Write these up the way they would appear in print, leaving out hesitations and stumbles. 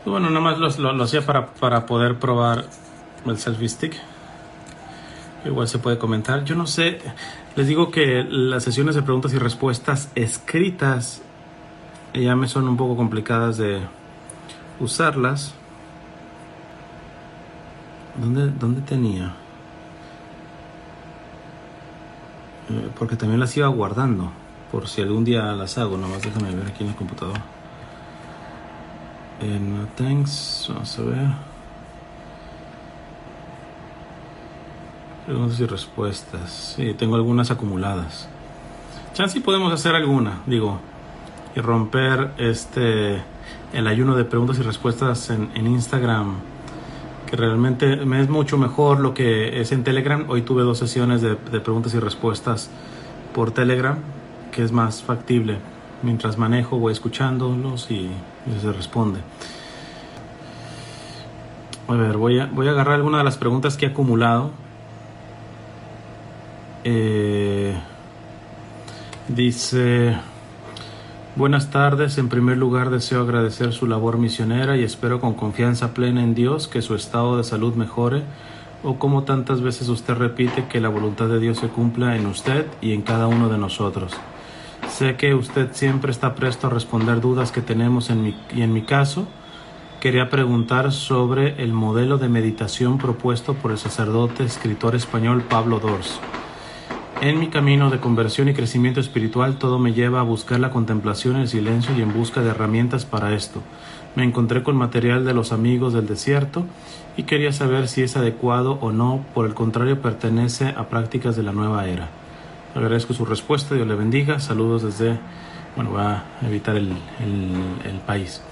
Bueno, nada más lo hacía para poder probar el selfie stick. Igual se puede comentar. Yo no sé, les digo que las sesiones de preguntas y respuestas escritas ya me son un poco complicadas de usarlas. ¿Dónde tenía? Porque también las iba guardando, por si algún día las hago. Nomás déjame ver aquí en el computador. No thanks, vamos a ver. Preguntas y respuestas. Sí, tengo algunas acumuladas. Chance podemos hacer alguna, digo, y romper el ayuno de preguntas y respuestas en Instagram, que realmente me es mucho mejor lo que es en Telegram. Hoy tuve 2 sesiones de preguntas y respuestas por Telegram, que es más factible. Mientras manejo voy escuchándolos y se responde. A ver, voy a agarrar alguna de las preguntas que he acumulado. Dice: buenas tardes, en primer lugar deseo agradecer su labor misionera y espero con confianza plena en Dios que su estado de salud mejore, o como tantas veces usted repite, que la voluntad de Dios se cumpla en usted y en cada uno de nosotros. Sé que usted siempre está presto a responder dudas que tenemos en mi caso. Quería preguntar sobre el modelo de meditación propuesto por el sacerdote escritor español Pablo Dors. En mi camino de conversión y crecimiento espiritual, todo me lleva a buscar la contemplación, el silencio y en busca de herramientas para esto. Me encontré con material de los amigos del desierto y quería saber si es adecuado o no. Por el contrario, pertenece a prácticas de la nueva era. Agradezco su respuesta. Dios le bendiga. Saludos desde... Bueno, voy a evitar el país.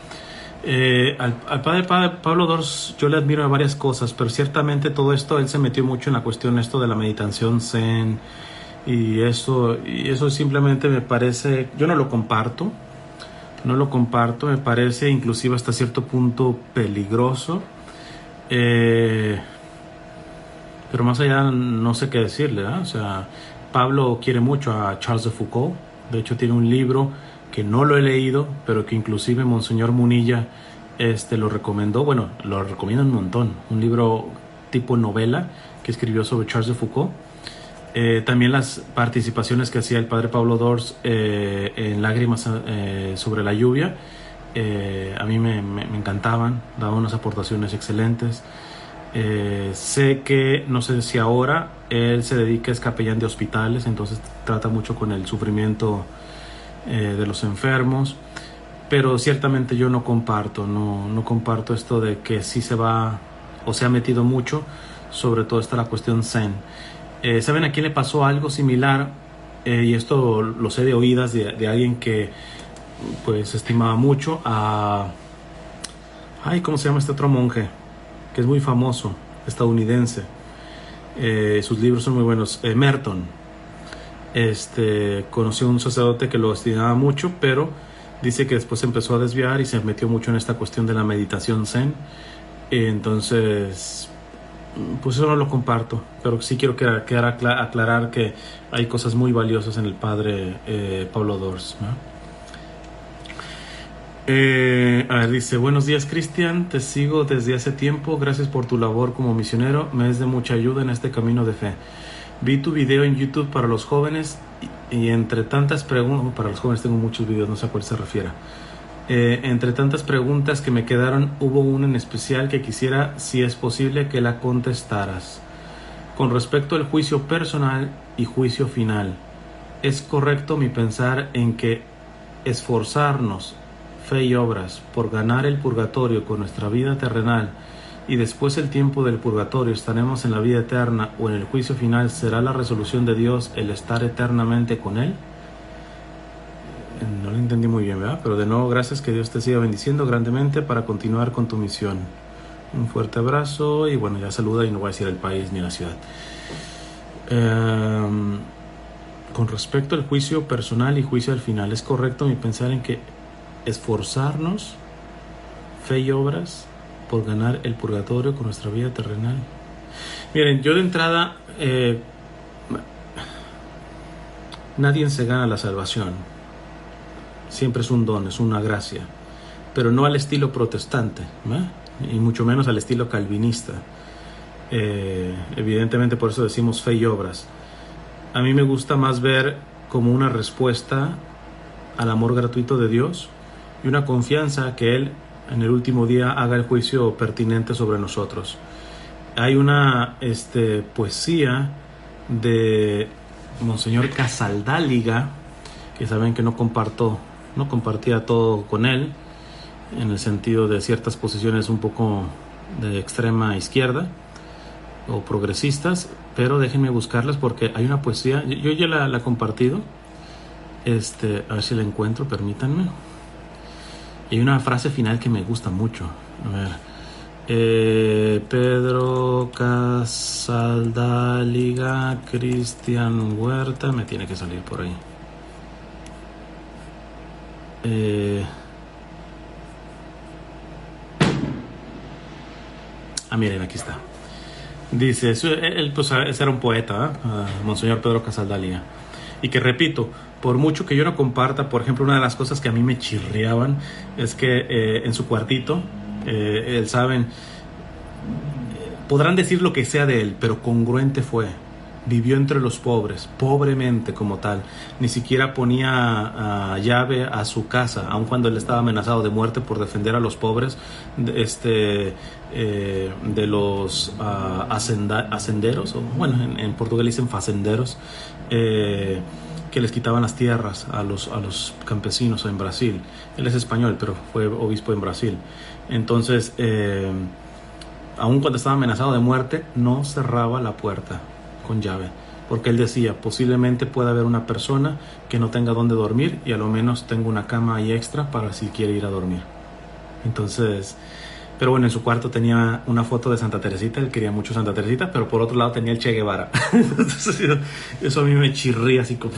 Al padre Pablo Dors yo le admiro a varias cosas, pero ciertamente todo esto, él se metió mucho en la cuestión de la meditación zen. Y eso simplemente me parece, yo no lo comparto, me parece inclusive hasta cierto punto peligroso, pero más allá no sé qué decirle, ¿eh? O sea, Pablo quiere mucho a Charles de Foucault. De hecho tiene un libro que no lo he leído, pero que inclusive Monseñor Munilla lo recomendó. Bueno, lo recomienda un montón, un libro tipo novela que escribió sobre Charles de Foucault. También las participaciones que hacía el padre Pablo Dors en Lágrimas sobre la lluvia, a mí me encantaban, daba unas aportaciones excelentes. Sé que, no sé si ahora, él se dedica, es capellán de hospitales, entonces trata mucho con el sufrimiento de los enfermos, pero ciertamente yo no comparto esto de que sí se va o se ha metido mucho, sobre todo la cuestión zen. ¿Saben a quién le pasó algo similar? Y esto lo sé de oídas de alguien que pues estimaba mucho a... ¿cómo se llama este otro monje? Que es muy famoso, estadounidense. Sus libros son muy buenos. Merton. Conoció a un sacerdote que lo estimaba mucho, pero dice que después se empezó a desviar y se metió mucho en esta cuestión de la meditación zen. Entonces... pues eso no lo comparto, pero sí quiero aclarar que hay cosas muy valiosas en el padre Pablo Dors, ¿no? A ver, dice: buenos días, Cristian, te sigo desde hace tiempo, gracias por tu labor como misionero, me es de mucha ayuda en este camino de fe. Vi tu video en YouTube para los jóvenes y entre tantas preguntas, para los jóvenes tengo muchos videos, no sé a cuál se refiere. Entre tantas preguntas que me quedaron, hubo una en especial que quisiera, si es posible, que la contestaras. Con respecto al juicio personal y juicio final, ¿es correcto mi pensar en que esforzarnos, fe y obras, por ganar el purgatorio con nuestra vida terrenal y después el tiempo del purgatorio estaremos en la vida eterna, o en el juicio final será la resolución de Dios el estar eternamente con Él? No lo entendí muy bien, ¿verdad? Pero de nuevo, gracias, que Dios te siga bendiciendo grandemente para continuar con tu misión. Un fuerte abrazo y bueno, ya saluda y no voy a decir el país ni la ciudad. Con respecto al juicio personal y juicio al final, ¿es correcto mi pensar en que esforzarnos, fe y obras, por ganar el purgatorio con nuestra vida terrenal? Miren, yo de entrada, nadie se gana la salvación. Siempre es un don, es una gracia. pero no al estilo protestante, ¿verdad? Y mucho menos al estilo calvinista. Evidentemente por eso decimos fe y obras. A mí me gusta más ver como una respuesta al amor gratuito de Dios y una confianza que Él en el último día haga el juicio pertinente sobre nosotros. Hay una poesía de Monseñor Casaldáliga, que saben que no compartía todo con él, en el sentido de ciertas posiciones un poco de extrema izquierda o progresistas, pero déjenme buscarlas porque hay una poesía, yo ya la he compartido, a ver si la encuentro, permítanme. Y hay una frase final que me gusta mucho. A ver, Pedro Casaldáliga, Cristian Huerta, me tiene que salir por ahí. Miren, aquí está. Dice, él pues ese era un poeta, Monseñor Pedro Casaldáliga. Y que repito, por mucho que yo no comparta, por ejemplo, una de las cosas que a mí me chirriaban es que en su cuartito, él saben, podrán decir lo que sea de él, pero congruente fue. Vivió entre los pobres, pobremente como tal. Ni siquiera ponía llave a su casa, aun cuando él estaba amenazado de muerte por defender a los pobres de los hacenderos, o bueno, en portugués dicen facenderos, que les quitaban las tierras a los campesinos en Brasil. Él es español, pero fue obispo en Brasil. Entonces, aun cuando estaba amenazado de muerte, no cerraba la puerta con llave, porque él decía, posiblemente pueda haber una persona que no tenga dónde dormir y a lo menos tengo una cama ahí extra para si quiere ir a dormir. Entonces, pero bueno, en su cuarto tenía una foto de Santa Teresita, él quería mucho Santa Teresita, pero por otro lado tenía el Che Guevara. Entonces, eso a mí me chirría así como,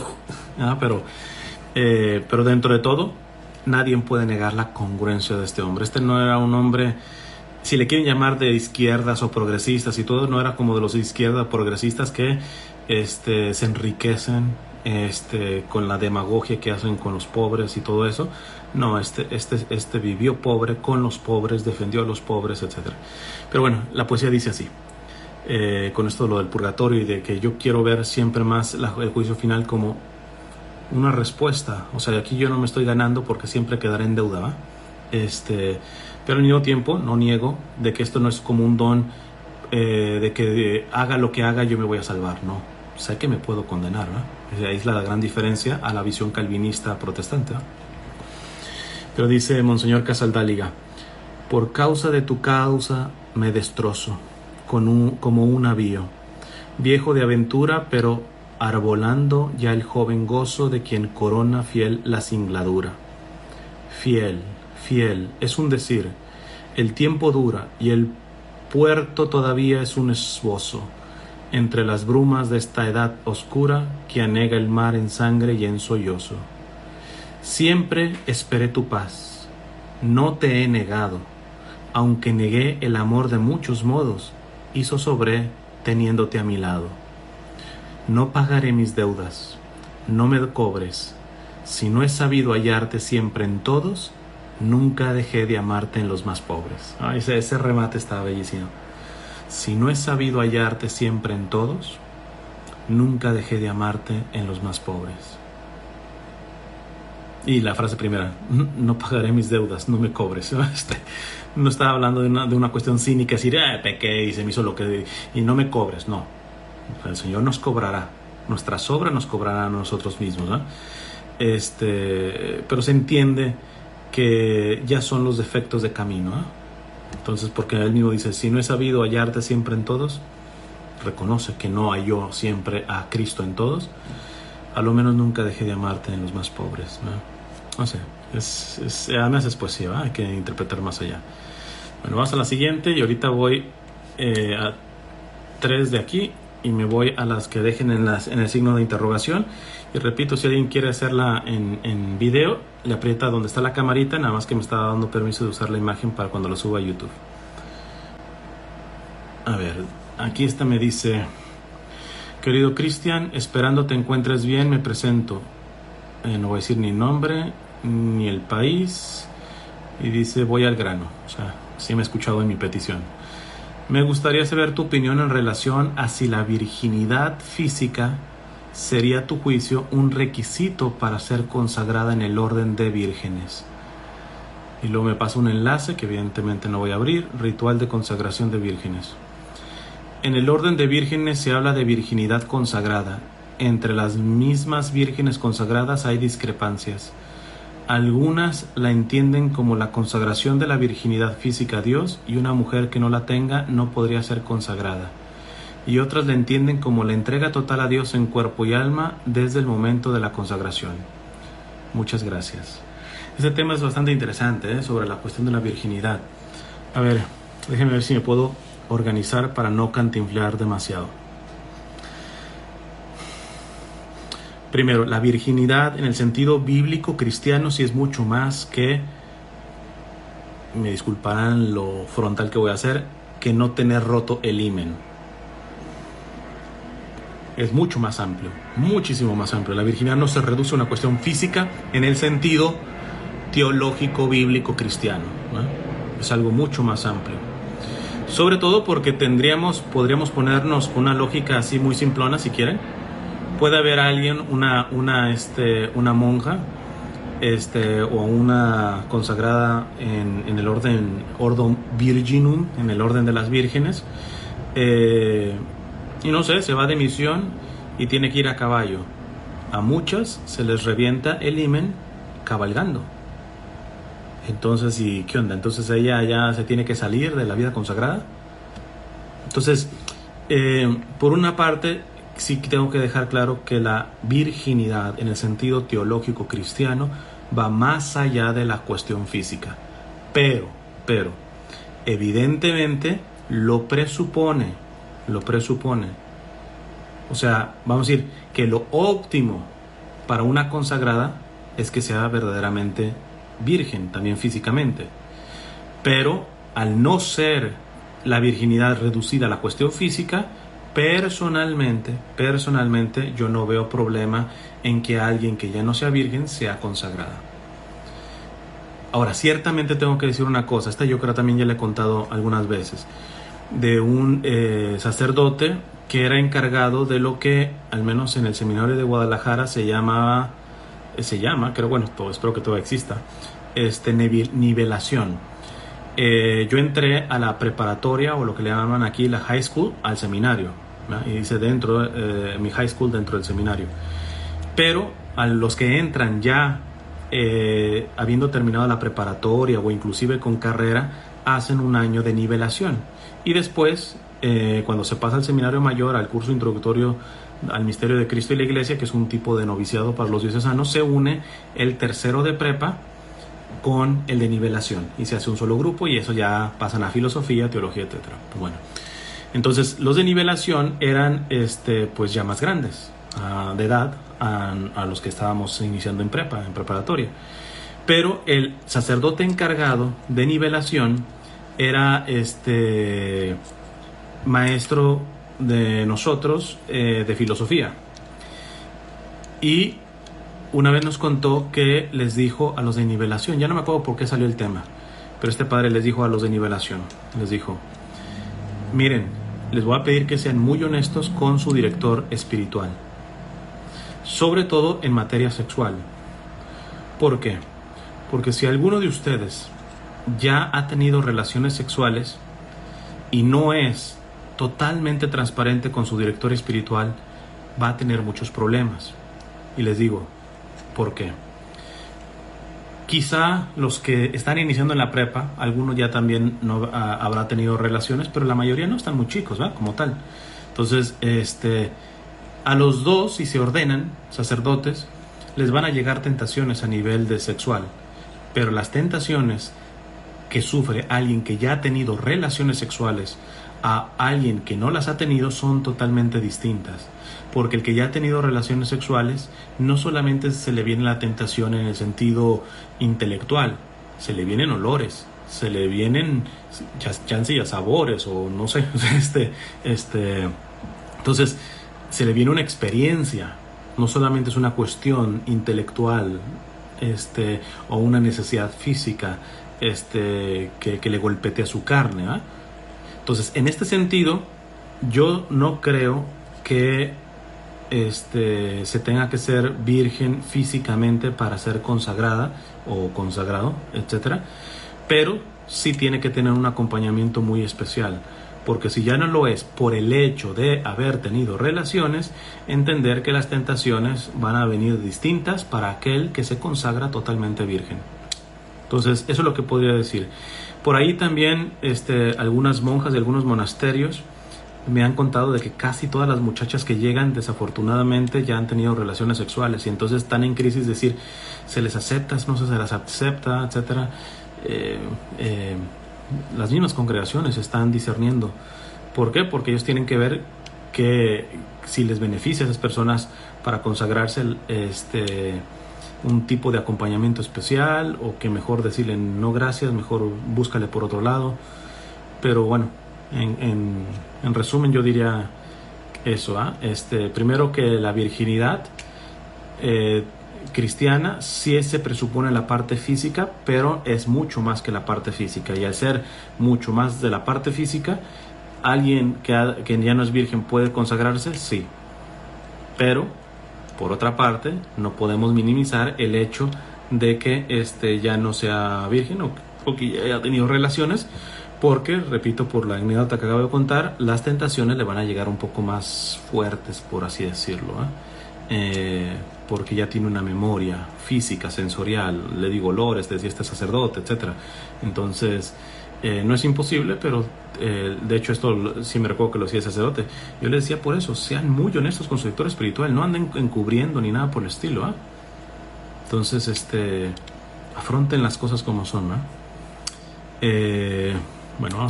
pero dentro de todo, nadie puede negar la congruencia de este hombre. Este no era un hombre, si le quieren llamar de izquierdas o progresistas y todo, no era como de los de izquierda progresistas que se enriquecen con la demagogia que hacen con los pobres y todo eso. No, este vivió pobre con los pobres, defendió a los pobres, etc. Pero bueno, la poesía dice así, con esto lo del purgatorio y de que yo quiero ver siempre más el juicio final como una respuesta. O sea, aquí yo no me estoy ganando porque siempre quedaré en deuda, ¿va? Pero al mismo tiempo no niego de que esto no es como un don de que haga lo que haga yo me voy a salvar, no, sé que me puedo condenar, ¿no? Ahí es la gran diferencia a la visión calvinista protestante, ¿no? Pero dice Monseñor Casaldáliga, por causa de tu causa me destrozo como un navío, viejo de aventura, pero arbolando ya el joven gozo de quien corona fiel la singladura. Fiel, fiel, es un decir, el tiempo dura y el puerto todavía es un esbozo entre las brumas de esta edad oscura que anega el mar en sangre y en sollozo. Siempre esperé tu paz, no te he negado, aunque negué el amor de muchos modos, y zozobré teniéndote a mi lado. No pagaré mis deudas, no me cobres, si no he sabido hallarte siempre en todos, nunca dejé de amarte en los más pobres. Ese remate está bellísimo. Si no he sabido hallarte siempre en todos, nunca dejé de amarte en los más pobres. Y la frase primera, no pagaré mis deudas, no me cobres. No estaba hablando de una cuestión cínica, decir, pequé y se me hizo lo que... Y no me cobres, no. El Señor nos cobrará. Nuestras obras nos cobrarán a nosotros mismos, ¿no? Pero se entiende que ya son los defectos de camino, ¿eh? Entonces, porque él mismo dice, si no he sabido hallarte siempre en todos, reconoce que no halló siempre a Cristo en todos, a lo menos nunca dejé de amarte en los más pobres, ¿no? No sé, además es poesía, ¿eh? Hay que interpretar más allá. Bueno, vamos a la siguiente y ahorita voy a 3 de aquí y me voy a las que dejen en el signo de interrogación. Y repito, si alguien quiere hacerla en video, le aprieta donde está la camarita, nada más que me está dando permiso de usar la imagen para cuando lo suba a YouTube. A ver, aquí esta me dice, querido Cristian, esperando te encuentres bien, me presento. No voy a decir ni nombre, ni el país, y dice: voy al grano. O sea, sí me he escuchado en mi petición. Me gustaría saber tu opinión en relación a si la virginidad física sería, a tu juicio, un requisito para ser consagrada en el orden de vírgenes. Y luego me pasa un enlace que evidentemente no voy a abrir: ritual de consagración de vírgenes. En el orden de vírgenes se habla de virginidad consagrada. Entre las mismas vírgenes consagradas hay discrepancias. Algunas la entienden como la consagración de la virginidad física a Dios, y una mujer que no la tenga no podría ser consagrada. Y otras la entienden como la entrega total a Dios en cuerpo y alma desde el momento de la consagración. Muchas gracias. Este tema es bastante interesante, sobre la cuestión de la virginidad. A ver, déjenme ver si me puedo organizar para no cantinflear demasiado. Primero, la virginidad en el sentido bíblico cristiano sí es mucho más que, me disculparán lo frontal que voy a hacer, que no tener roto el himen. Es mucho más amplio, muchísimo más amplio. La virginidad no se reduce a una cuestión física en el sentido teológico, bíblico, cristiano, ¿no? Es algo mucho más amplio. Sobre todo porque podríamos ponernos una lógica así muy simplona, si quieren. Puede haber alguien, una monja, o una consagrada en el orden virginum, en el orden de las vírgenes, y no sé, se va de misión y tiene que ir a caballo. A muchas se les revienta el himen cabalgando. Entonces, ¿y qué onda? Entonces ella ya se tiene que salir de la vida consagrada. Entonces, por una parte, sí tengo que dejar claro que la virginidad en el sentido teológico cristiano va más allá de la cuestión física. Pero, evidentemente lo presupone. O sea, vamos a decir que lo óptimo para una consagrada es que sea verdaderamente virgen, también físicamente. Pero al no ser la virginidad reducida a la cuestión física, personalmente yo no veo problema en que alguien que ya no sea virgen sea consagrada. Ahora, ciertamente tengo que decir una cosa, esta yo creo también ya le he contado algunas veces, de un sacerdote que era encargado de lo que, al menos en el seminario de Guadalajara, se llama, creo, bueno, espero que todavía exista, nivelación. Yo entré a la preparatoria, o lo que le llaman aquí la high school, al seminario, ¿no? Y hice mi high school dentro del seminario. Pero a los que entran ya habiendo terminado la preparatoria o inclusive con carrera, hacen un año de nivelación. Y después, cuando se pasa al seminario mayor, al curso introductorio al misterio de Cristo y la Iglesia, que es un tipo de noviciado para los diocesanos, se une el tercero de prepa con el de nivelación y se hace un solo grupo, y eso ya pasan a filosofía, teología, etc. Bueno, entonces los de nivelación eran pues ya más grandes de edad a los que estábamos iniciando en preparatoria, pero el sacerdote encargado de nivelación era maestro de nosotros de filosofía, y una vez nos contó que les dijo a los de nivelación, ya no me acuerdo por qué salió el tema, pero este padre les dijo a los de nivelación, les dijo: miren, les voy a pedir que sean muy honestos con su director espiritual, sobre todo en materia sexual. ¿Por qué? Porque si alguno de ustedes ya ha tenido relaciones sexuales y no es totalmente transparente con su director espiritual, va a tener muchos problemas. Y les digo, ¿por qué? Quizá los que están iniciando en la prepa, algunos ya también no habrá tenido relaciones, pero la mayoría no están muy chicos, ¿verdad? Como tal. Entonces, a los dos, si se ordenan sacerdotes, les van a llegar tentaciones a nivel de sexual, pero las tentaciones que sufre alguien que ya ha tenido relaciones sexuales a alguien que no las ha tenido son totalmente distintas, porque el que ya ha tenido relaciones sexuales no solamente se le viene la tentación en el sentido intelectual, se le vienen olores, se le vienen chance ya sabores, o no sé, entonces se le viene una experiencia, no solamente es una cuestión intelectual o una necesidad física que le golpetee su carne, ¿eh? Entonces, en este sentido, yo no creo que se tenga que ser virgen físicamente para ser consagrada o consagrado, etcétera, pero sí tiene que tener un acompañamiento muy especial, porque si ya no lo es por el hecho de haber tenido relaciones, entender que las tentaciones van a venir distintas para aquel que se consagra totalmente virgen. Entonces, eso es lo que podría decir. Por ahí también algunas monjas de algunos monasterios me han contado de que casi todas las muchachas que llegan desafortunadamente ya han tenido relaciones sexuales y entonces están en crisis, decir, ¿se les acepta? ¿No se les acepta? Etcétera. Las mismas congregaciones están discerniendo. ¿Por qué? Porque ellos tienen que ver que si les beneficia a esas personas para consagrarse un tipo de acompañamiento especial, o que mejor decirle no gracias, mejor búscale por otro lado. Pero bueno, en resumen yo diría eso, primero que la virginidad cristiana sí se presupone la parte física, pero es mucho más que la parte física, y al ser mucho más de la parte física, alguien que ya no es virgen puede consagrarse, sí, pero por otra parte no podemos minimizar el hecho de que ya no sea virgen o que ya haya tenido relaciones, porque, repito, por la anécdota que acabo de contar, las tentaciones le van a llegar un poco más fuertes, por así decirlo, porque ya tiene una memoria física, sensorial, le digo olores, decía este sacerdote, etc. Entonces, no es imposible, pero de hecho esto sí me recuerdo que lo decía el sacerdote. Yo le decía por eso, sean muy honestos con su director espiritual, no anden encubriendo ni nada por el estilo, Entonces, afronten las cosas como son, bueno,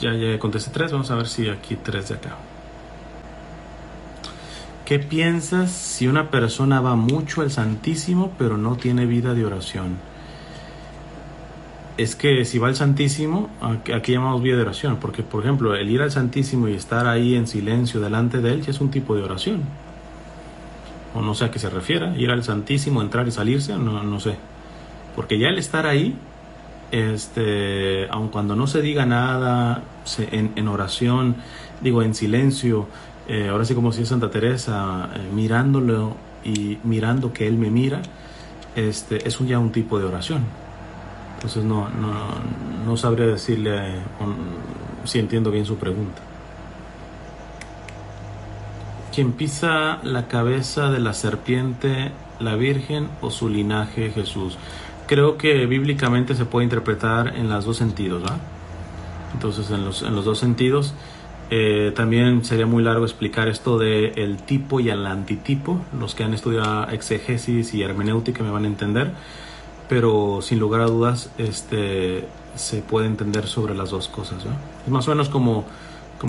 ya contesté 3, vamos a ver si aquí 3 de acá. ¿Qué piensas si una persona va mucho al Santísimo pero no tiene vida de oración? Es que si va al Santísimo, aquí llamamos vida de oración, porque por ejemplo el ir al Santísimo y estar ahí en silencio delante de él ya es un tipo de oración. O no sé a qué se refiera, ir al Santísimo, entrar y salirse, no sé. Porque ya el estar ahí, aun cuando no se diga nada, en oración, digo en silencio, ahora sí como si es Santa Teresa, mirándolo y mirando que él me mira, es ya un tipo de oración. Entonces no sabría decirle si entiendo bien su pregunta. ¿Quién pisa la cabeza de la serpiente, la Virgen o su linaje, Jesús? Creo que bíblicamente se puede interpretar en los dos sentidos, ¿verdad? Entonces en los dos sentidos. También sería muy largo explicar esto de el tipo y el antitipo. Los que han estudiado exegesis y hermenéutica me van a entender, pero sin lugar a dudas se puede entender sobre las dos cosas, ¿no? Es más o menos como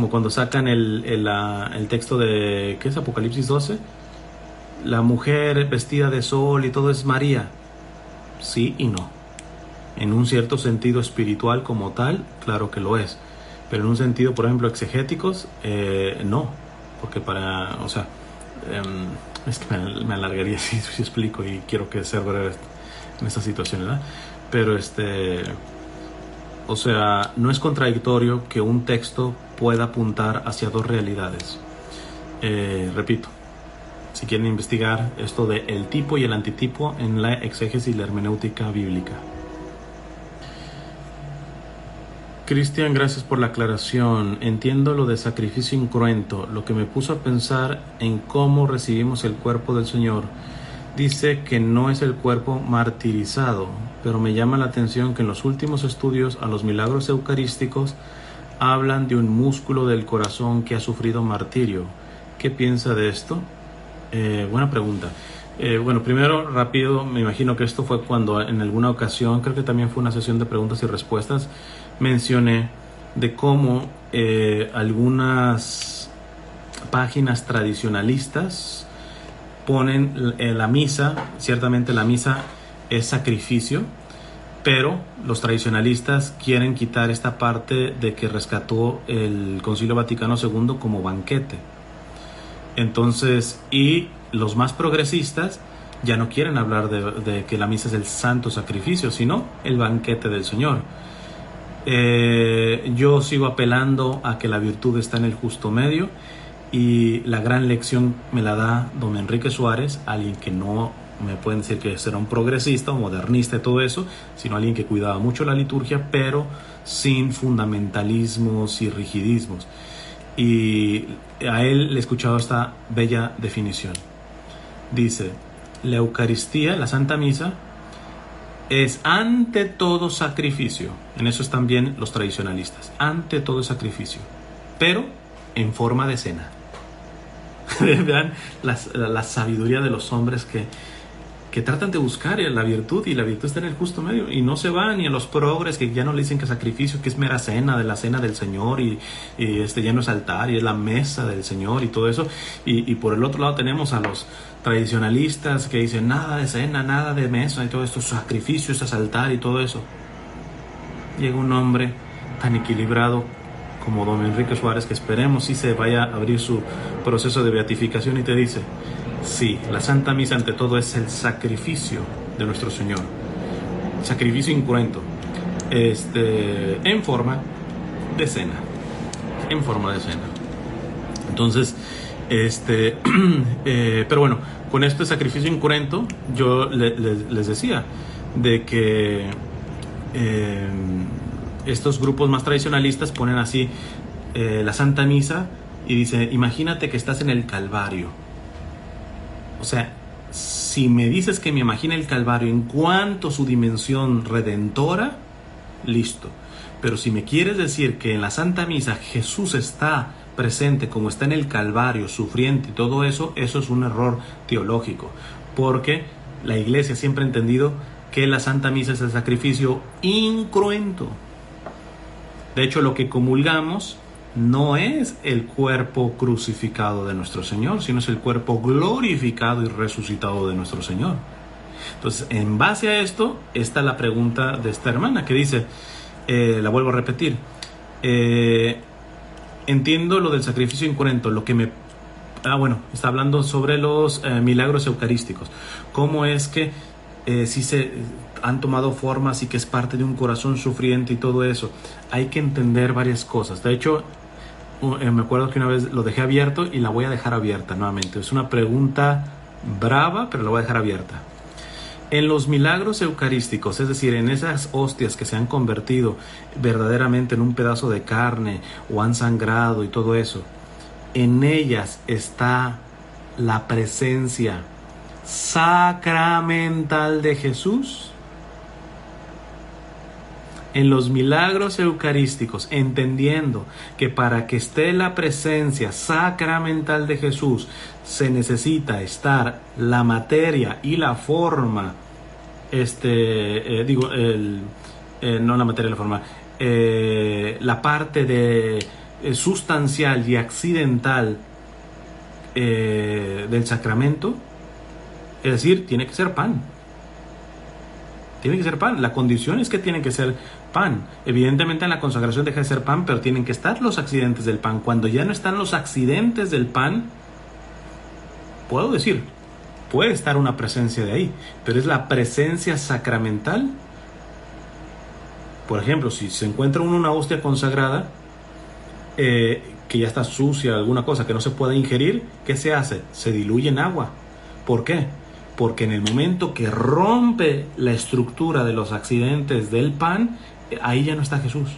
cuando sacan el texto de, ¿qué es? Apocalipsis 12. La mujer vestida de sol y todo es María. Sí y no. En un cierto sentido espiritual como tal, claro que lo es. Pero en un sentido, por ejemplo, exegéticos, no. Porque es que me alargaría si explico, y quiero que sea breve en esta situación, ¿verdad? Pero no es contradictorio que un texto pueda apuntar hacia dos realidades. Repito, si quieren investigar esto de el tipo y el antitipo en la exégesis y la hermenéutica bíblica. Cristian, gracias por la aclaración. Entiendo lo de sacrificio incruento, lo que me puso a pensar en cómo recibimos el cuerpo del Señor. Dice que no es el cuerpo martirizado, pero me llama la atención que en los últimos estudios a los milagros eucarísticos hablan de un músculo del corazón que ha sufrido martirio. ¿Qué piensa de esto? Buena pregunta. Bueno, primero, rápido, me imagino que esto fue cuando en alguna ocasión, creo que también fue una sesión de preguntas y respuestas, mencioné de cómo algunas páginas tradicionalistas ponen la misa, ciertamente la misa es sacrificio, pero los tradicionalistas quieren quitar esta parte de que rescató el Concilio Vaticano II como banquete. Entonces, y los más progresistas ya no quieren hablar de que la misa es el santo sacrificio, sino el banquete del Señor. Yo sigo apelando a que la virtud está en el justo medio, y la gran lección me la da don Enrique Suárez, alguien que no me pueden decir que será un progresista o modernista y todo eso, sino alguien que cuidaba mucho la liturgia, pero sin fundamentalismos y rigidismos. Y a él le he escuchado esta bella definición. Dice: la Eucaristía, la Santa Misa, es ante todo sacrificio. En eso están bien los tradicionalistas. Ante todo sacrificio, pero en forma de cena. Vean la sabiduría de los hombres que tratan de buscar la virtud, y la virtud está en el justo medio, y no se van ni a los progres que ya no le dicen que sacrificio, que es mera cena, de la cena del Señor, y ya no es altar, y es la mesa del Señor y todo eso. Y por el otro lado tenemos a los tradicionalistas que dicen nada de cena, nada de mesa y todo esto, sacrificio, es altar y todo eso. Llega un hombre tan equilibrado como don Enrique Suárez, que esperemos si se vaya a abrir su proceso de beatificación, y te dice: sí, la Santa Misa ante todo es el sacrificio de nuestro Señor, sacrificio incruento, en forma de cena, Entonces, pero bueno, con este sacrificio incruento, yo les decía de que estos grupos más tradicionalistas ponen así la Santa Misa, y dice: imagínate que estás en el Calvario. O sea, si me dices que me imagine el Calvario en cuanto a su dimensión redentora, listo. Pero si me quieres decir que en la Santa Misa Jesús está presente como está en el Calvario, sufriente y todo eso, eso es un error teológico. Porque la Iglesia siempre ha entendido que la Santa Misa es el sacrificio incruento. De hecho, lo que comulgamos no es el cuerpo crucificado de nuestro Señor, sino es el cuerpo glorificado y resucitado de nuestro Señor. Entonces, en base a esto, está la pregunta de esta hermana que dice, la vuelvo a repetir, entiendo lo del sacrificio incruento, lo que me... está hablando sobre los milagros eucarísticos. ¿Cómo es que si se han tomado formas y que es parte de un corazón sufriente y todo eso? Hay que entender varias cosas. De hecho, me acuerdo que una vez lo dejé abierto y la voy a dejar abierta nuevamente. Es una pregunta brava, pero la voy a dejar abierta. En los milagros eucarísticos, es decir, en esas hostias que se han convertido verdaderamente en un pedazo de carne o han sangrado y todo eso, en ellas está la presencia sacramental de Jesús. En los milagros eucarísticos, entendiendo que para que esté la presencia sacramental de Jesús se necesita estar la materia y la forma, no la materia y la forma, la parte de sustancial y accidental del sacramento, es decir, tiene que ser pan. Tiene que ser pan. La condición es que tiene que ser pan. Evidentemente en la consagración deja de ser pan, pero tienen que estar los accidentes del pan. Cuando ya no están los accidentes del pan, puedo decir, puede estar una presencia de ahí, pero es la presencia sacramental. Por ejemplo, si se encuentra una hostia consagrada, que ya está sucia, alguna cosa que no se puede ingerir, ¿qué se hace? Se diluye en agua. ¿Por qué? Porque en el momento que rompe la estructura de los accidentes del pan, ahí ya no está Jesús.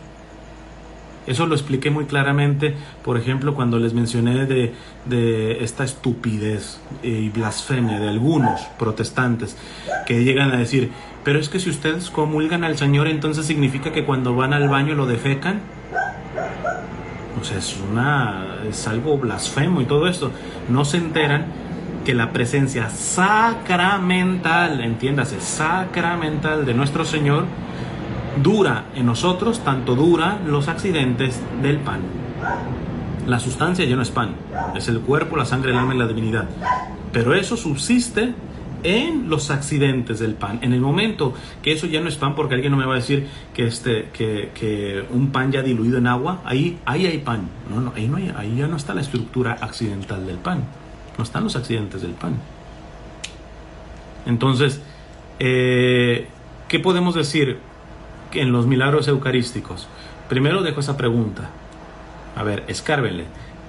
Eso lo expliqué muy claramente, por ejemplo, cuando les mencioné de esta estupidez y blasfemia de algunos protestantes que llegan a decir, pero es que si ustedes comulgan al Señor, entonces significa que cuando van al baño lo defecan. O sea, es algo blasfemo y todo esto. No se enteran que la presencia sacramental, entiéndase, sacramental de nuestro Señor, dura en nosotros, tanto dura los accidentes del pan. La sustancia ya no es pan, es el cuerpo, la sangre, el alma y la divinidad. Pero eso subsiste en los accidentes del pan. En el momento que eso ya no es pan, porque alguien no me va a decir que un pan ya diluido en agua, ahí hay pan. No, ahí ya no está la estructura accidental del pan. No están los accidentes del pan. Entonces, ¿qué podemos decir en los milagros eucarísticos? Primero dejo esa pregunta. A ver, escárbenle.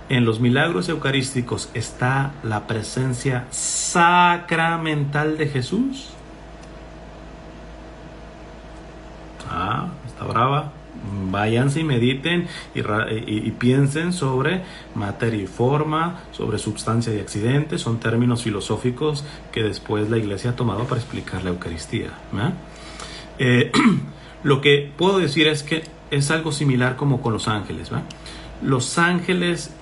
¿En los milagros eucarísticos está la presencia sacramental de Jesús? Está brava. Váyanse y mediten y piensen sobre materia y forma, sobre substancia y accidente. Son términos filosóficos que después la Iglesia ha tomado para explicar la Eucaristía. Lo que puedo decir es que es algo similar como con los ángeles. Los ángeles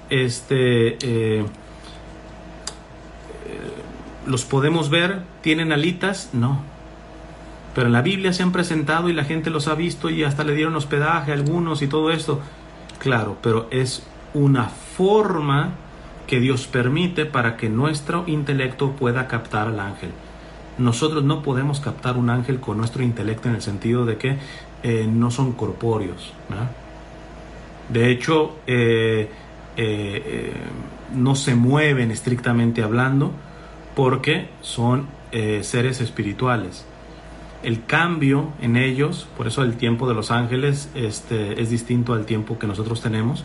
los podemos ver. ¿Tienen alitas? No. Pero en la Biblia se han presentado y la gente los ha visto y hasta le dieron hospedaje a algunos y todo esto. Claro, pero es una forma que Dios permite para que nuestro intelecto pueda captar al ángel. Nosotros no podemos captar un ángel con nuestro intelecto en el sentido de que no son corpóreos, ¿no? De hecho, no se mueven estrictamente hablando porque son seres espirituales. El cambio en ellos, por eso el tiempo de los ángeles es distinto al tiempo que nosotros tenemos,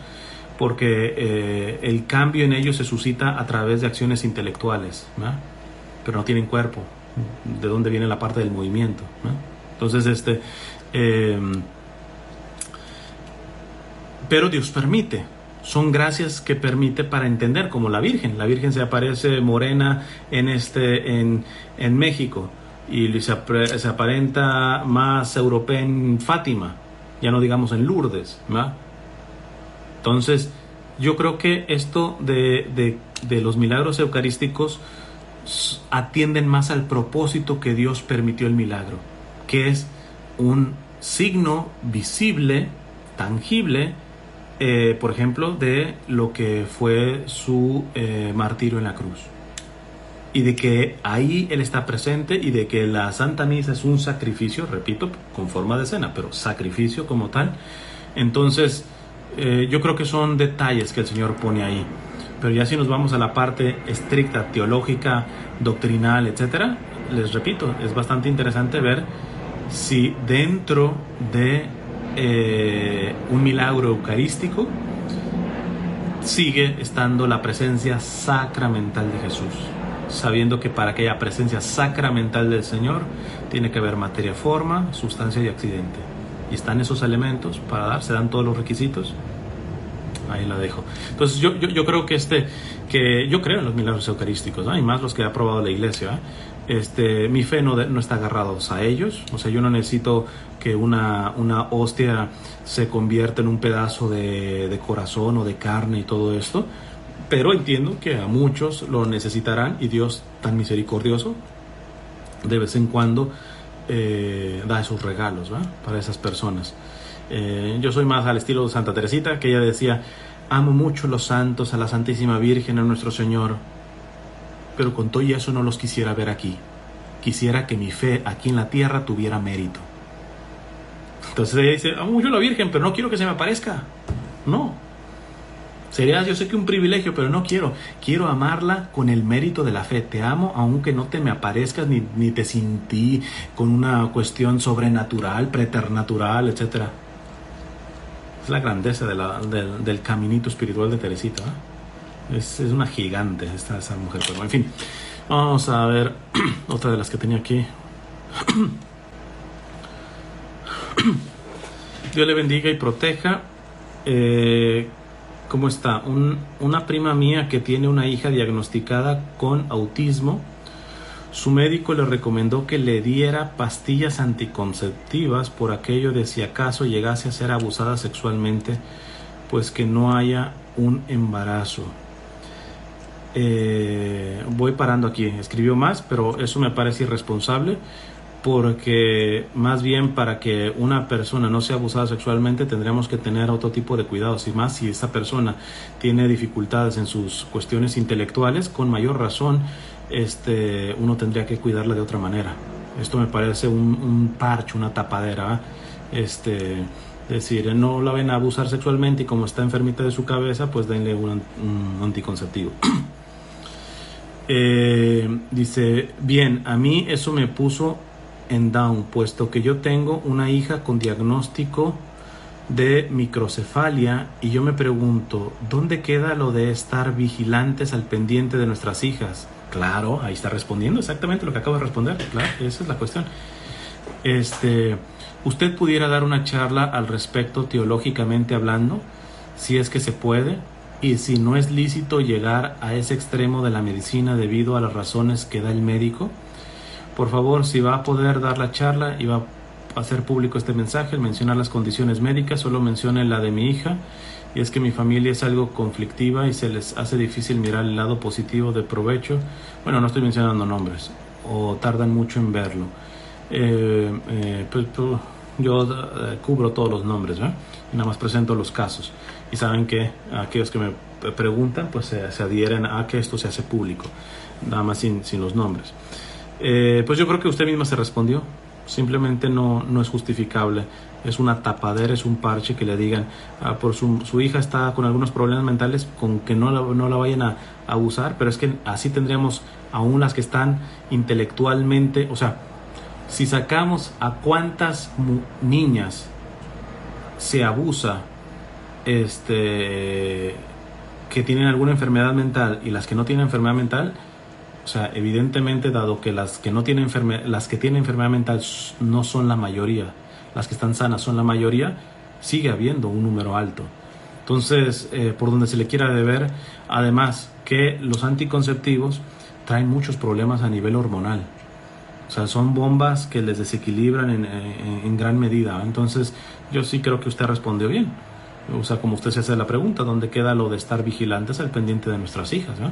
porque el cambio en ellos se suscita a través de acciones intelectuales, ¿no? Pero no tienen cuerpo. ¿De dónde viene la parte del movimiento, ¿no? Entonces, pero Dios permite. Son gracias que permite para entender, como la Virgen. La Virgen se aparece morena en México. Y se aparenta más europea en Fátima, ya no digamos en Lourdes, ¿verdad? Entonces, yo creo que esto de los milagros eucarísticos atienden más al propósito que Dios permitió el milagro, que es un signo visible, tangible, por ejemplo, de lo que fue su martirio en la cruz. Y de que ahí Él está presente y de que la Santa Misa es un sacrificio, repito, con forma de cena, pero sacrificio como tal. Entonces, yo creo que son detalles que el Señor pone ahí. Pero ya si nos vamos a la parte estricta, teológica, doctrinal, etcétera, les repito, es bastante interesante ver si dentro de un milagro eucarístico sigue estando la presencia sacramental de Jesús, sabiendo que para aquella presencia sacramental del Señor tiene que haber materia, forma, sustancia y accidente. Y están esos elementos para dar, se dan todos los requisitos. Ahí la dejo. Entonces yo creo que yo creo en los milagros eucarísticos, ¿no? Y más los que ha probado la Iglesia, ¿eh? Mi fe no está agarrada a ellos. O sea, yo no necesito que una hostia se convierta en un pedazo de corazón o de carne y todo esto. Pero entiendo que a muchos lo necesitarán y Dios, tan misericordioso, de vez en cuando da esos regalos, ¿verdad? Para esas personas. Yo soy más al estilo de Santa Teresita, que ella decía: amo mucho a los santos, a la Santísima Virgen, a nuestro Señor, pero con todo y eso no los quisiera ver aquí. Quisiera que mi fe aquí en la tierra tuviera mérito. Entonces ella dice: amo mucho a la Virgen, pero no quiero que se me aparezca. No. Sería, yo sé que un privilegio, pero no quiero amarla con el mérito de la fe. Te amo aunque no te me aparezcas ni te sentí con una cuestión sobrenatural, preternatural, etc. Es la grandeza del caminito espiritual de Teresita, ¿eh? Es una gigante esa mujer. Pero en fin, vamos a ver otra de las que tenía aquí. Dios le bendiga y proteja. ¿Cómo está? Una prima mía que tiene una hija diagnosticada con autismo, su médico le recomendó que le diera pastillas anticonceptivas por aquello de si acaso llegase a ser abusada sexualmente, pues que no haya un embarazo. Voy parando aquí, escribió más, pero eso me parece irresponsable, porque más bien para que una persona no sea abusada sexualmente tendríamos que tener otro tipo de cuidados, y más si esa persona tiene dificultades en sus cuestiones intelectuales, con mayor razón uno tendría que cuidarla de otra manera. Esto me parece un parche, una tapadera, decir, no la ven a abusar sexualmente y como está enfermita de su cabeza, pues denle un anticonceptivo. Dice, bien, a mí eso me puso en down, puesto que yo tengo una hija con diagnóstico de microcefalia y yo me pregunto, ¿dónde queda lo de estar vigilantes al pendiente de nuestras hijas? Claro, ahí está respondiendo exactamente lo que acabo de responder, claro, esa es la cuestión. ¿Usted pudiera dar una charla al respecto teológicamente hablando, si es que se puede, y si no es lícito llegar a ese extremo de la medicina debido a las razones que da el médico? Por favor, si va a poder dar la charla y va a hacer público este mensaje, al mencionar las condiciones médicas, solo mencione la de mi hija, y es que mi familia es algo conflictiva y se les hace difícil mirar el lado positivo de provecho. Bueno, no estoy mencionando nombres, o tardan mucho en verlo. Yo cubro todos los nombres, ¿eh? Y nada más presento los casos. Y saben que aquellos que me preguntan, pues se adhieren a que esto se hace público, nada más sin los nombres. Pues yo creo que usted misma se respondió. Simplemente no es justificable. Es una tapadera, es un parche que le digan, por su hija está con algunos problemas mentales, con que no la vayan a abusar, pero es que así tendríamos aún las que están intelectualmente, o sea, si sacamos a cuántas niñas se abusa que tienen alguna enfermedad mental y las que no tienen enfermedad mental, o sea, evidentemente, dado que las que tienen enfermedad mental no son la mayoría, las que están sanas son la mayoría, sigue habiendo un número alto. Entonces, por donde se le quiera deber, además que los anticonceptivos traen muchos problemas a nivel hormonal. O sea, son bombas que les desequilibran en gran medida. Entonces, yo sí creo que usted respondió bien. O sea, como usted se hace la pregunta, ¿dónde queda lo de estar vigilantes al pendiente de nuestras hijas, ¿no?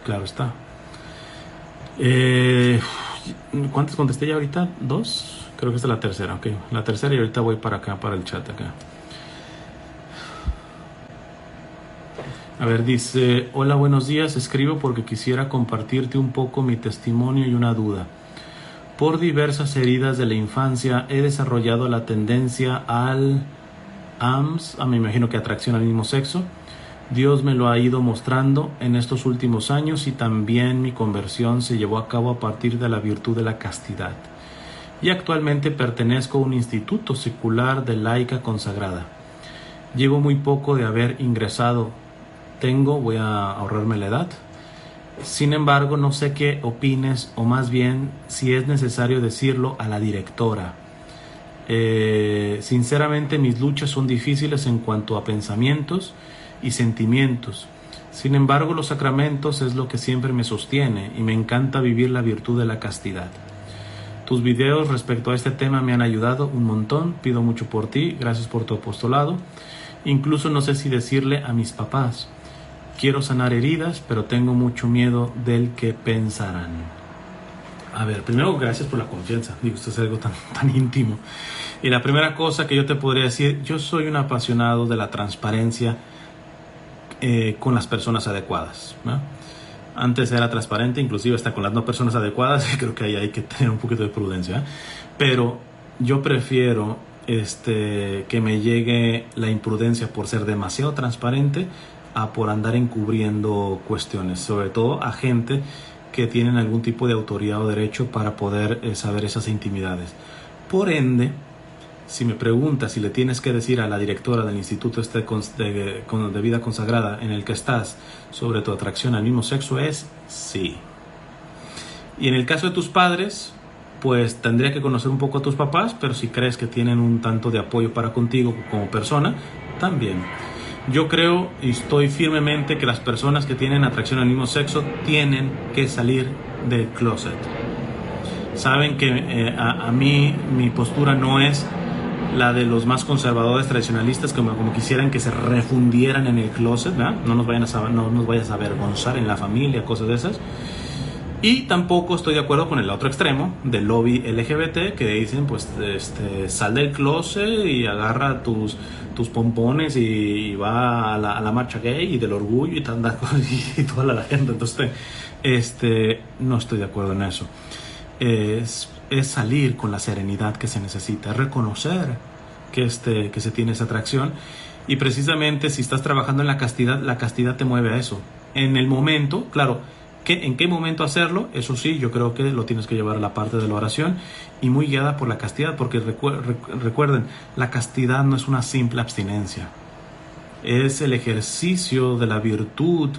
Claro está. ¿Cuántas contesté ya ahorita? ¿2? Creo que esta es la tercera, ok. La tercera, y ahorita voy para acá, para el chat acá. A ver, dice, hola, buenos días, escribo porque quisiera compartirte un poco mi testimonio y una duda. Por diversas heridas de la infancia he desarrollado la tendencia al AMS, me imagino que atracción al mismo sexo. Dios me lo ha ido mostrando en estos últimos años y también mi conversión se llevó a cabo a partir de la virtud de la castidad. Y actualmente pertenezco a un instituto secular de laica consagrada. Llevo muy poco de haber ingresado. Voy a ahorrarme la edad. Sin embargo, no sé qué opines, o más bien si es necesario decirlo a la directora. Sinceramente, mis luchas son difíciles en cuanto a pensamientos y sentimientos. Sin embargo, los sacramentos es lo que siempre me sostiene y me encanta vivir la virtud de la castidad. Tus videos respecto a este tema me han ayudado un montón. Pido mucho por ti. Gracias por tu apostolado. Incluso no sé si decirle a mis papás. Quiero sanar heridas, pero tengo mucho miedo del que pensarán. A ver, primero, gracias por la confianza. Digo, esto es algo tan íntimo. Y la primera cosa que yo te podría decir, yo soy un apasionado de la transparencia con las personas adecuadas, ¿no? Antes era transparente, inclusive hasta con las no personas adecuadas, y creo que ahí hay que tener un poquito de prudencia, ¿eh? Pero yo prefiero que me llegue la imprudencia por ser demasiado transparente a por andar encubriendo cuestiones, sobre todo a gente que tienen algún tipo de autoridad o derecho para poder saber esas intimidades. Por ende, si me preguntas si le tienes que decir a la directora del instituto de vida consagrada en el que estás sobre tu atracción al mismo sexo, es sí. Y en el caso de tus padres, pues tendría que conocer un poco a tus papás, pero si crees que tienen un tanto de apoyo para contigo como persona, también. Yo creo y estoy firmemente que las personas que tienen atracción al mismo sexo tienen que salir del closet. Saben que a mí mi postura no es la de los más conservadores tradicionalistas, como quisieran que se refundieran en el closet, ¿verdad? No nos vayas a avergonzar en la familia, cosas de esas. Y tampoco estoy de acuerdo con el otro extremo del lobby LGBT que dicen, pues, sal del closet y agarra tus pompones y va a la marcha gay y del orgullo y tantas cosas y toda la gente. Entonces, no estoy de acuerdo en eso. Es salir con la serenidad que se necesita, reconocer que se tiene esa atracción, y precisamente si estás trabajando en la castidad te mueve a eso. En el momento, claro, ¿En qué momento hacerlo? Eso sí, yo creo que lo tienes que llevar a la parte de la oración y muy guiada por la castidad, porque recuerden, la castidad no es una simple abstinencia, es el ejercicio de la virtud,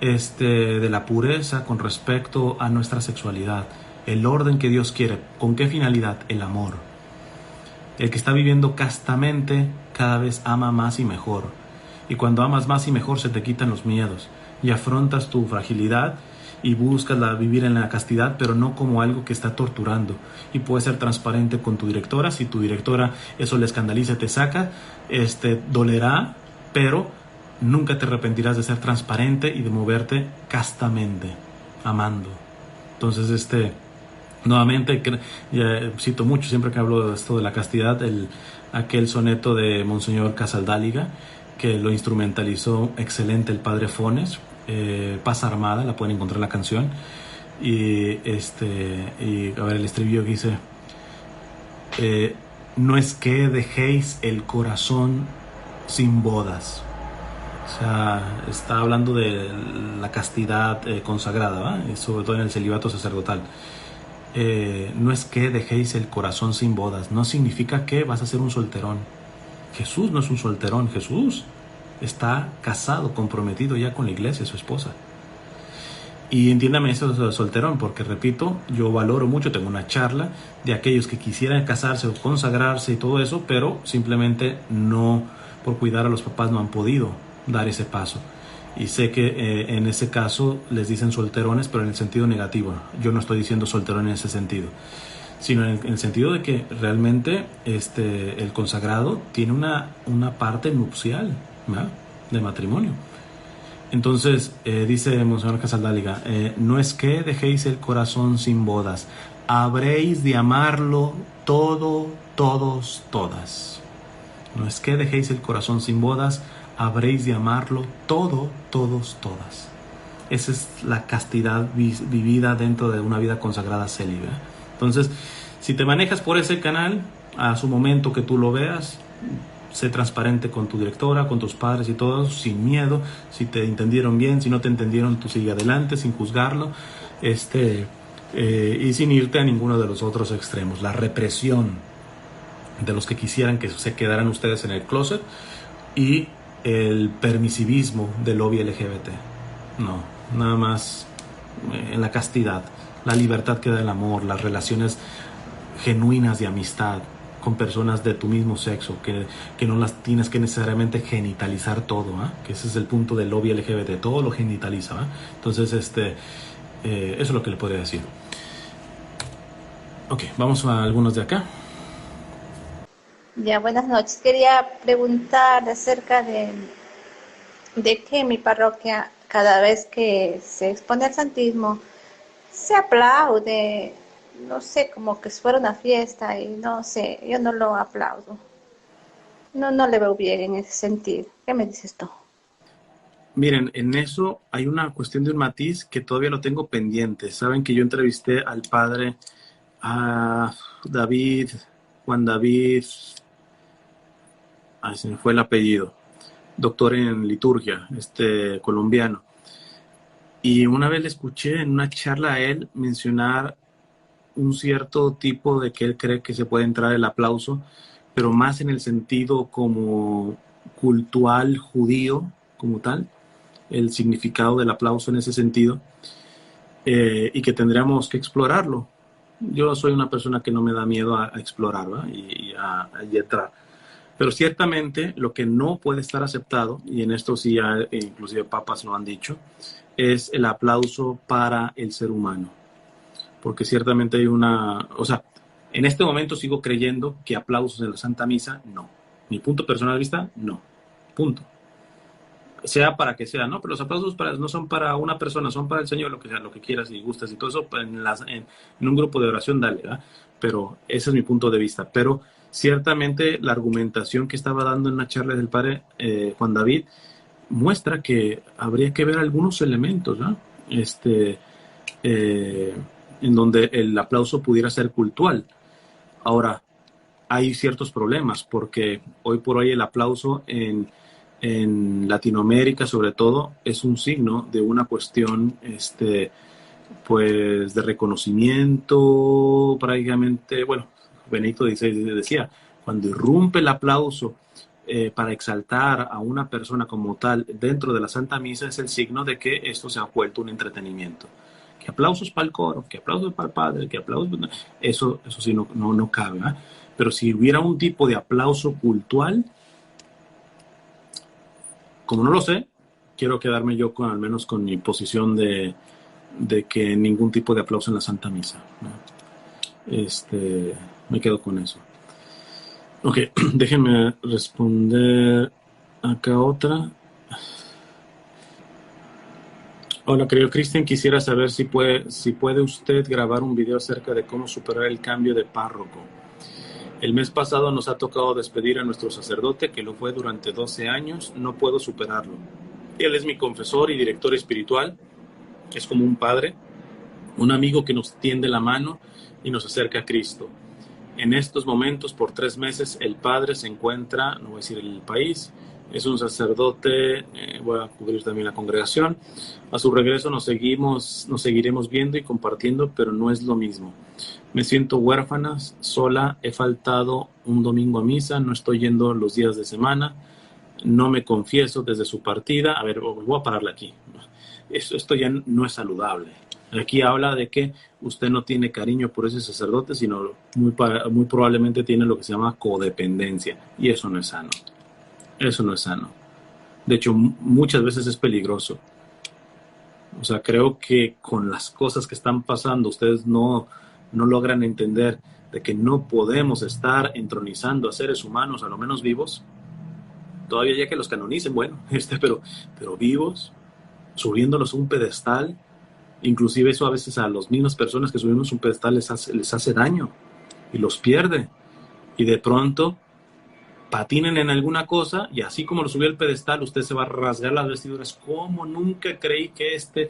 de la pureza con respecto a nuestra sexualidad, el orden que Dios quiere. ¿Con qué finalidad? El amor. El que está viviendo castamente cada vez ama más y mejor. Y cuando amas más y mejor se te quitan los miedos y afrontas tu fragilidad y buscas vivir en la castidad, pero no como algo que está torturando. Y puedes ser transparente con tu directora. Si tu directora eso le escandaliza, te saca, dolerá, pero nunca te arrepentirás de ser transparente y de moverte castamente, amando. Entonces, nuevamente, ya cito mucho, siempre que hablo de esto de la castidad, aquel soneto de Monseñor Casaldáliga, que lo instrumentalizó excelente el padre Fones, Paz Armada, la pueden encontrar la canción, y a ver, el estribillo que dice, no es que dejéis el corazón sin bodas. O sea, está hablando de la castidad consagrada, ¿va? Y sobre todo en el celibato sacerdotal. No es que dejéis el corazón sin bodas, no significa que vas a ser un solterón. Jesús no es un solterón, Jesús está casado, comprometido ya con la iglesia, su esposa. Y entiéndame eso de solterón, porque repito, yo valoro mucho, tengo una charla de aquellos que quisieran casarse o consagrarse y todo eso, pero simplemente no, por cuidar a los papás, no han podido dar ese paso. Y sé que en ese caso les dicen solterones, pero en el sentido negativo. Yo no estoy diciendo solterón en ese sentido, sino en el sentido de que realmente el consagrado tiene una parte nupcial, ¿verdad?, de matrimonio. Entonces, dice Monseñor Casaldáliga, no es que dejéis el corazón sin bodas, habréis de amarlo todo, todos, todas. No es que dejéis el corazón sin bodas, habréis de amarlo todo, todos, todas. Esa es la castidad vivida dentro de una vida consagrada célibe. Entonces, si te manejas por ese canal, a su momento que tú lo veas, sé transparente con tu directora, con tus padres y todos, sin miedo. Si te entendieron bien, si no te entendieron, tú sigue adelante sin juzgarlo, y sin irte a ninguno de los otros extremos. La represión de los que quisieran que se quedaran ustedes en el closet y el permisivismo del lobby LGBT. No, nada más en la castidad, la libertad que da el amor, las relaciones genuinas de amistad con personas de tu mismo sexo, que no las tienes que necesariamente genitalizar todo, que ese es el punto del lobby LGBT, todo lo genitaliza. Entonces, eso es lo que le podría decir. Ok, vamos a algunos de acá. Ya, buenas noches. Quería preguntar acerca de que en mi parroquia, cada vez que se expone el Santísimo, se aplaude, no sé, como que si fuera una fiesta, y no sé, yo no lo aplaudo. No le veo bien en ese sentido. ¿Qué me dices tú? Miren, en eso hay una cuestión de un matiz que todavía lo tengo pendiente. Saben que yo entrevisté al padre Juan David, se me fue el apellido, doctor en liturgia, colombiano. Y una vez le escuché en una charla a él mencionar un cierto tipo de que él cree que se puede entrar el aplauso, pero más en el sentido como cultural judío, como tal, el significado del aplauso en ese sentido, y que tendríamos que explorarlo. Yo soy una persona que no me da miedo a explorar, ¿verdad? y entrar. Pero ciertamente lo que no puede estar aceptado, y en esto sí ya inclusive papas lo han dicho, es el aplauso para el ser humano. Porque ciertamente hay en este momento sigo creyendo que aplausos en la Santa Misa, no. Mi punto personal de vista, no. Punto. Sea para que sea, ¿no? Pero los aplausos no son para una persona, son para el Señor, lo que sea, lo que quieras y gustas y todo eso, en un grupo de oración, dale, ¿verdad? Pero ese es mi punto de vista. Pero ciertamente la argumentación que estaba dando en una charla del padre Juan David muestra que habría que ver algunos elementos, ¿no? En donde el aplauso pudiera ser cultural. Ahora, hay ciertos problemas porque hoy por hoy el aplauso en Latinoamérica sobre todo es un signo de una cuestión pues de reconocimiento prácticamente. Bueno, Benito XVI decía, cuando irrumpe el aplauso para exaltar a una persona como tal dentro de la Santa Misa, es el signo de que esto se ha vuelto un entretenimiento. Que aplausos para el coro, que aplausos para el padre, que aplausos... Eso sí no cabe, ¿eh? Pero si hubiera un tipo de aplauso cultural, como no lo sé, quiero quedarme yo con al menos con mi posición de que ningún tipo de aplauso en la Santa Misa, ¿no? Me quedo con eso. Ok, déjenme responder acá otra. Hola, querido Cristian, quisiera saber si puede usted grabar un video acerca de cómo superar el cambio de párroco. El mes pasado nos ha tocado despedir a nuestro sacerdote, que lo fue durante 12 años. No puedo superarlo. Él es mi confesor y director espiritual. Es como un padre, un amigo que nos tiende la mano y nos acerca a Cristo. En estos momentos, por 3 meses, el padre se encuentra, no voy a decir el país, es un sacerdote, voy a cubrir también la congregación. A su regreso nos seguiremos viendo y compartiendo, pero no es lo mismo. Me siento huérfana, sola, he faltado un domingo a misa, no estoy yendo los días de semana, no me confieso desde su partida. A ver, voy a pararle aquí. Esto ya no es saludable. Aquí habla de que usted no tiene cariño por ese sacerdote, sino muy probablemente tiene lo que se llama codependencia. Y eso no es sano. Eso no es sano. De hecho, muchas veces es peligroso. O sea, creo que con las cosas que están pasando, ustedes no logran entender de que no podemos estar entronizando a seres humanos, a lo menos vivos. Todavía ya que los canonicen, bueno, pero vivos, subiéndolos a un pedestal. Inclusive eso a veces a las mismas personas que subimos un pedestal les hace daño y los pierde. Y de pronto patinen en alguna cosa y así como lo subió al pedestal, usted se va a rasgar las vestiduras. ¿Cómo nunca creí que este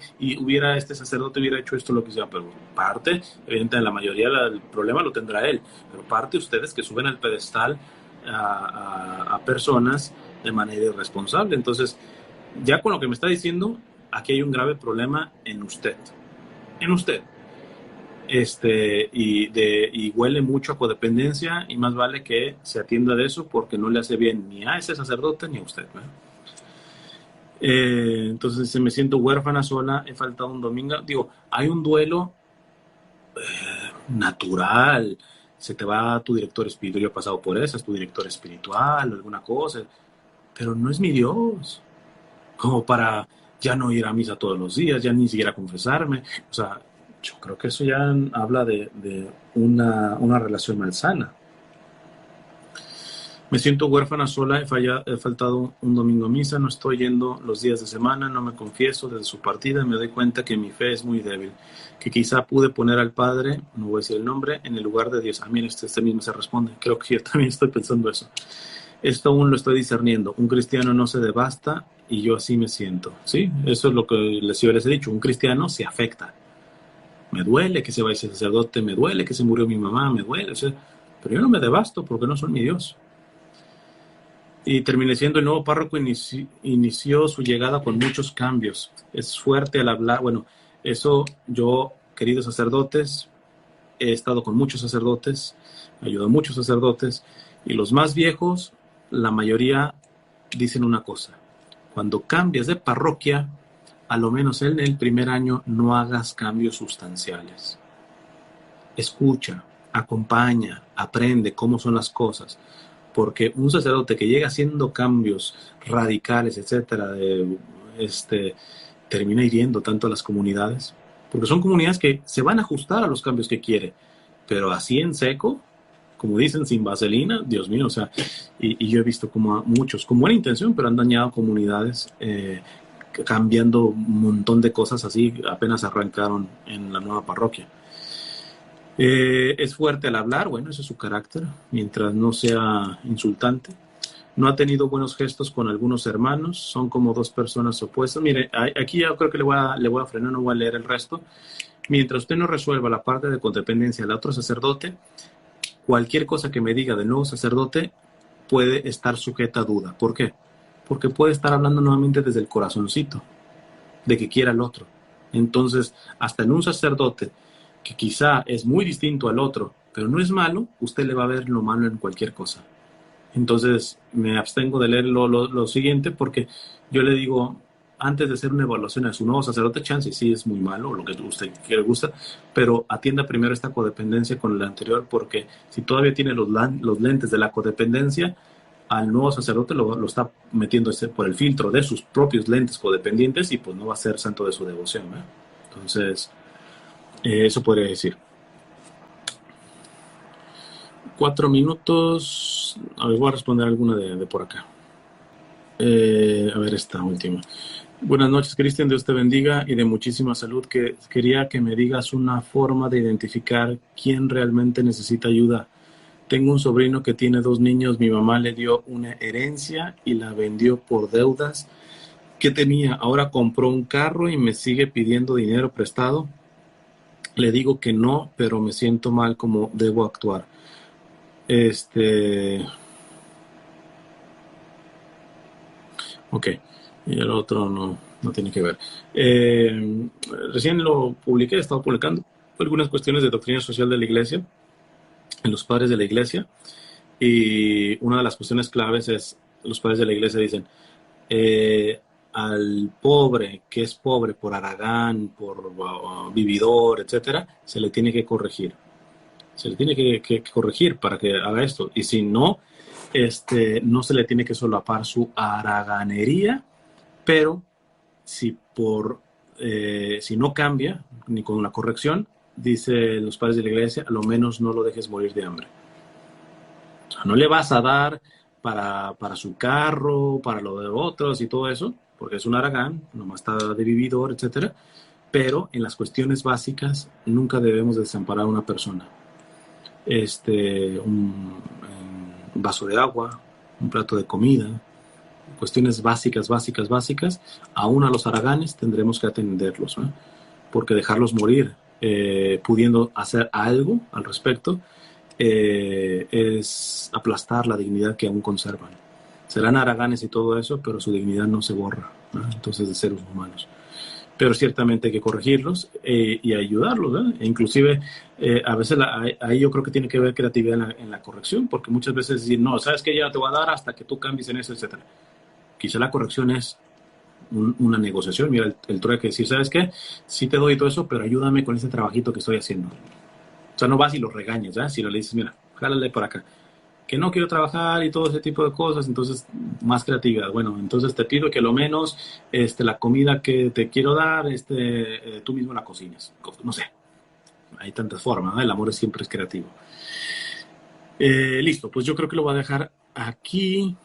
sacerdote hubiera hecho esto, lo que sea? Pero parte, evidentemente la mayoría del problema lo tendrá él, pero parte ustedes que suben al pedestal a personas de manera irresponsable. Entonces, ya con lo que me está diciendo, aquí hay un grave problema en usted. En usted. Y huele mucho a codependencia y más vale que se atienda de eso porque no le hace bien ni a ese sacerdote ni a usted, ¿no? Entonces me siento huérfana, sola, he faltado un domingo. Digo, hay un duelo natural. Se te va tu director espiritual, yo he pasado por eso, es tu director espiritual o alguna cosa, pero no es mi Dios. Como para ya no ir a misa todos los días, ya ni siquiera confesarme. O sea, yo creo que eso ya habla de una relación malsana. Me siento huérfana, sola, he faltado un domingo a misa, no estoy yendo los días de semana, no me confieso desde su partida, me doy cuenta que mi fe es muy débil, que quizá pude poner al Padre, no voy a decir el nombre, en el lugar de Dios. A mí este mismo se responde, creo que yo también estoy pensando eso. Esto aún lo estoy discerniendo. Un cristiano no se devasta y yo así me siento, ¿sí? Eso es lo que les he dicho. Un cristiano se afecta. Me duele que se vaya ese sacerdote, me duele que se murió mi mamá, me duele. O sea, pero yo no me devasto porque no soy mi Dios. Y terminé siendo el nuevo párroco, inició su llegada con muchos cambios. Es fuerte al hablar. Bueno, eso yo, queridos sacerdotes, he estado con muchos sacerdotes, ayudo a muchos sacerdotes, y los más viejos, la mayoría dicen una cosa: cuando cambias de parroquia, a lo menos en el primer año no hagas cambios sustanciales. Escucha, acompaña, aprende cómo son las cosas, porque un sacerdote que llega haciendo cambios radicales, etcétera, termina hiriendo tanto a las comunidades, porque son comunidades que se van a ajustar a los cambios que quiere, pero así en seco, como dicen, sin vaselina, Dios mío. O sea, y yo he visto como a muchos, con buena intención, pero han dañado comunidades, cambiando un montón de cosas así, apenas arrancaron en la nueva parroquia. Es fuerte al hablar, bueno, ese es su carácter, mientras no sea insultante. No ha tenido buenos gestos con algunos hermanos, son como dos personas opuestas. Mire, aquí yo creo que le voy a frenar, no voy a leer el resto. Mientras usted no resuelva la parte de codependencia del otro sacerdote, cualquier cosa que me diga del nuevo sacerdote puede estar sujeta a duda. ¿Por qué? Porque puede estar hablando nuevamente desde el corazoncito, de que quiera al otro. Entonces, hasta en un sacerdote que quizá es muy distinto al otro, pero no es malo, usted le va a ver lo malo en cualquier cosa. Entonces, me abstengo de leer lo siguiente porque yo le digo, antes de hacer una evaluación a su nuevo sacerdote, chance sí es muy malo, lo que usted que le gusta, pero atienda primero esta codependencia con el anterior, porque si todavía tiene los lentes de la codependencia, al nuevo sacerdote lo está metiendo por el filtro de sus propios lentes codependientes y pues no va a ser santo de su devoción, ¿eh? Entonces, eso podría decir. 4 minutos. A ver, voy a responder alguna de por acá. A ver, esta última. Buenas noches, Cristian. Dios te bendiga y de muchísima salud. Quería que me digas una forma de identificar quién realmente necesita ayuda. Tengo un sobrino que tiene 2 niños. Mi mamá le dio una herencia y la vendió por deudas que tenía. Ahora compró un carro y me sigue pidiendo dinero prestado. Le digo que no, pero me siento mal como debo actuar. Ok, y el otro no tiene que ver. Recién lo publiqué, he estado publicando algunas cuestiones de doctrina social de la iglesia, en los padres de la iglesia, y una de las cuestiones claves es, los padres de la iglesia dicen, al pobre que es pobre por haragán, por vividor, etcétera, se le tiene que corregir. Se le tiene que corregir para que haga esto. Y si no, no se le tiene que solapar su haraganería, pero si no cambia, ni con una corrección, dice los padres de la iglesia, a lo menos no lo dejes morir de hambre. O sea, no le vas a dar para su carro, para lo de otros y todo eso, porque es un haragán, nomás está de vividor, etcétera. Pero en las cuestiones básicas nunca debemos desamparar a una persona. Un vaso de agua, un plato de comida, cuestiones básicas, aún a los haraganes tendremos que atenderlos, ¿no? Porque dejarlos morir pudiendo hacer algo al respecto es aplastar la dignidad que aún conservan. Serán haraganes y todo eso, pero su dignidad no se borra, ¿no? Entonces, de seres humanos. Pero ciertamente hay que corregirlos y ayudarlos, ¿no? E inclusive, a veces ahí yo creo que tiene que ver creatividad en la corrección, porque muchas veces decir, no, sabes que ya no te voy a dar hasta que tú cambies en eso, etcétera. Quizá la corrección es una negociación. Mira, el trueque, decir, ¿sabes qué? Sí te doy todo eso, pero ayúdame con ese trabajito que estoy haciendo. O sea, no vas y lo regañas, ¿eh? Si no le dices, mira, jálale por acá, que no quiero trabajar y todo ese tipo de cosas, entonces más creatividad. Bueno, entonces te pido que lo menos la comida que te quiero dar, tú mismo la cocines. No sé, hay tantas formas, ¿no? El amor siempre es creativo. Listo, pues yo creo que lo voy a dejar aquí.